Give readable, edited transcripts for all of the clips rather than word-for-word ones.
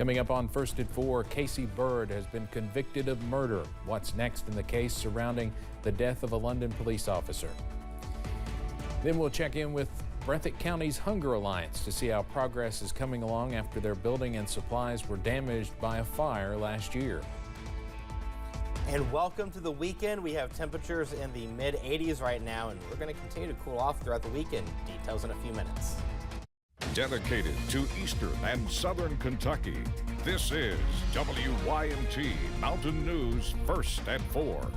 Coming up on First at 4, Casey Bird has been convicted of murder. What's next in the case surrounding the death of a London police officer? Then we'll check in with Breathitt County's Hunger Alliance to see how progress is coming along after their building and supplies were damaged by a fire last year. And welcome to the weekend. We have temperatures in the mid-80s right now, and we're going to continue to cool off throughout the weekend. Details in a few minutes. Dedicated to Eastern and Southern Kentucky, this is WYMT Mountain News First at 4.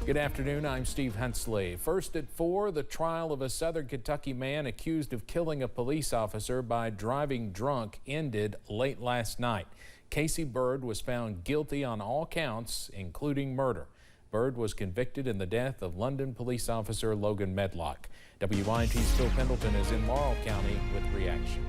Good afternoon, I'm Steve Hensley. First at 4, the trial of a Southern Kentucky man accused of killing a police officer by driving drunk ended late last night. Casey Bird was found guilty on all counts, including murder. Bird was convicted in the death of London police officer Logan Medlock. WYMT's Phil Pendleton is in Laurel County with reaction.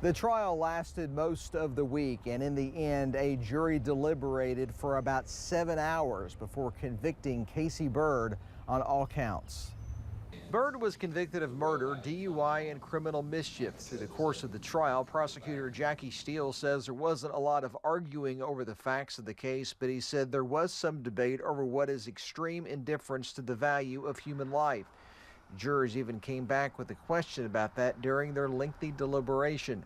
The trial lasted most of the week, and in the end, a jury deliberated for about 7 hours before convicting Casey Bird on all counts. Bird was convicted of murder, DUI, and criminal mischief. Through the course of the trial, prosecutor Jackie Steele says there wasn't a lot of arguing over the facts of the case, but he said there was some debate over what is extreme indifference to the value of human life. Jurors even came back with a question about that during their lengthy deliberation.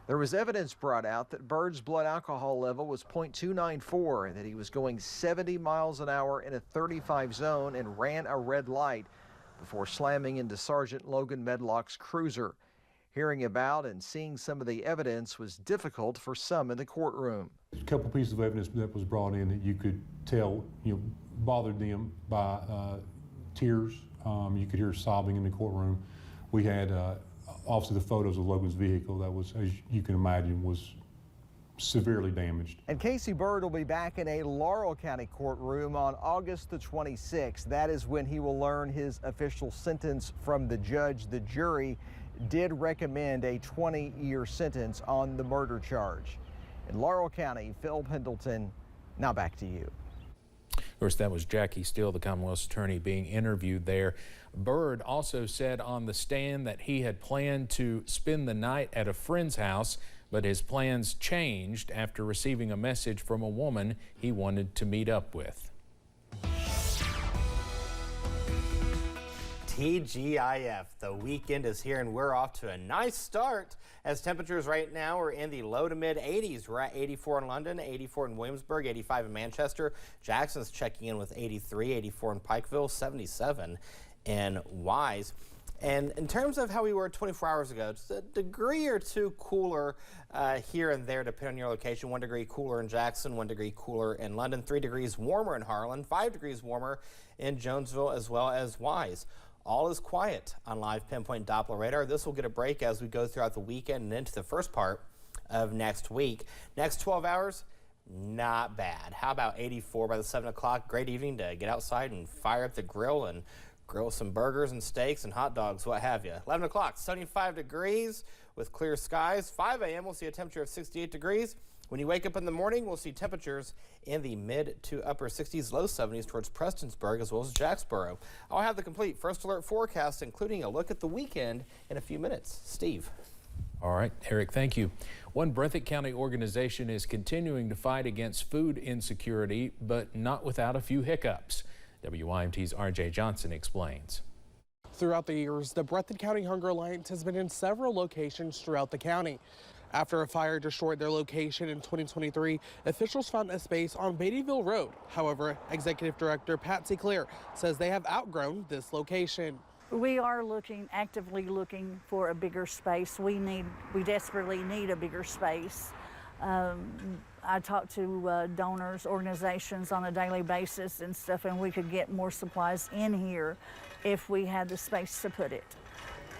There was evidence brought out that Bird's blood alcohol level was .294 and that he was going 70 miles an hour in a 35 zone and ran a red light before slamming into Sergeant Logan Medlock's cruiser. Hearing about and seeing some of the evidence was difficult for some in the courtroom. A couple pieces of evidence that was brought in that you could tell, bothered them by tears. You could hear sobbing in the courtroom. We had obviously the photos of Logan's vehicle that was, as you can imagine, was severely damaged. And Casey Bird will be back in a Laurel County courtroom on August the 26th. That is when he will learn his official sentence from the judge. The jury did recommend a 20-year sentence on the murder charge. In Laurel County, Phil Pendleton, now back to you. Of course, that was Jackie Steele, the Commonwealth's attorney, being interviewed there. Bird also said on the stand that he had planned to spend the night at a friend's house, but his plans changed after receiving a message from a woman he wanted to meet up with. TGIF, the weekend is here and we're off to a nice start as temperatures right now are in the low to mid 80s. We're at 84 in London, 84 in Williamsburg, 85 in Manchester. Jackson's checking in with 83, 84 in Pikeville, 77 in Wise. And in terms of how we were 24 hours ago, just a degree or two cooler here and there depending on your location. 1 degree cooler in Jackson, 1 degree cooler in London, 3 degrees warmer in Harlan, 5 degrees warmer in Jonesville as well as Wise. All is quiet on live pinpoint Doppler radar. This will get a break as we go throughout the weekend and into the first part of next week. Next 12 hours, not bad. How about 84 by the 7 o'clock? Great evening to get outside and fire up the grill and grill some burgers and steaks and hot dogs, what have you. 11 o'clock, 75 degrees with clear skies. 5 a.m. we'll see a temperature of 68 degrees. When you wake up in the morning, we'll see temperatures in the mid to upper 60s, low 70s towards Prestonsburg as well as Jacksboro. I'll have the complete first alert forecast, including a look at the weekend in a few minutes. Steve. All right, Eric, thank you. One Breathitt County organization is continuing to fight against food insecurity, but not without a few hiccups. WYMT's RJ Johnson explains. Throughout the years, the Breathitt County Hunger Alliance has been in several locations throughout the county. After a fire destroyed their location in 2023, officials found a space on Beattyville Road. However, Executive Director Patsy Clare says they have outgrown this location. We are actively looking for a bigger space. We desperately need a bigger space. I talk to donors, organizations on a daily basis and stuff, and we could get more supplies in here if we had the space to put it.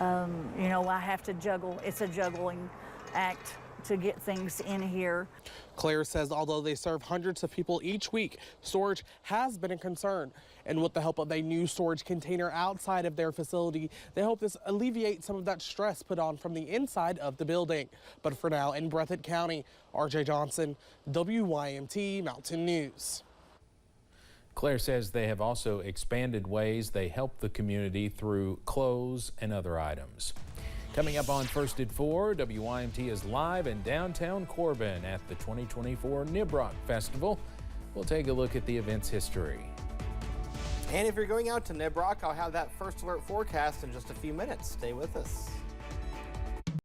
I have to juggle. It's a juggling act to get things in here. Claire says although they serve hundreds of people each week, storage has been a concern. And with the help of a new storage container outside of their facility, they hope this alleviates some of that stress put on from the inside of the building. But for now, in Breathitt County, RJ Johnson, WYMT Mountain News. Claire says they have also expanded ways they help the community through clothes and other items. Coming up on First at 4, WYMT is live in downtown Corbin at the 2024 Nibrock Festival. We'll take a look at the event's history. And if you're going out to Nibrock, I'll have that first alert forecast in just a few minutes. Stay with us.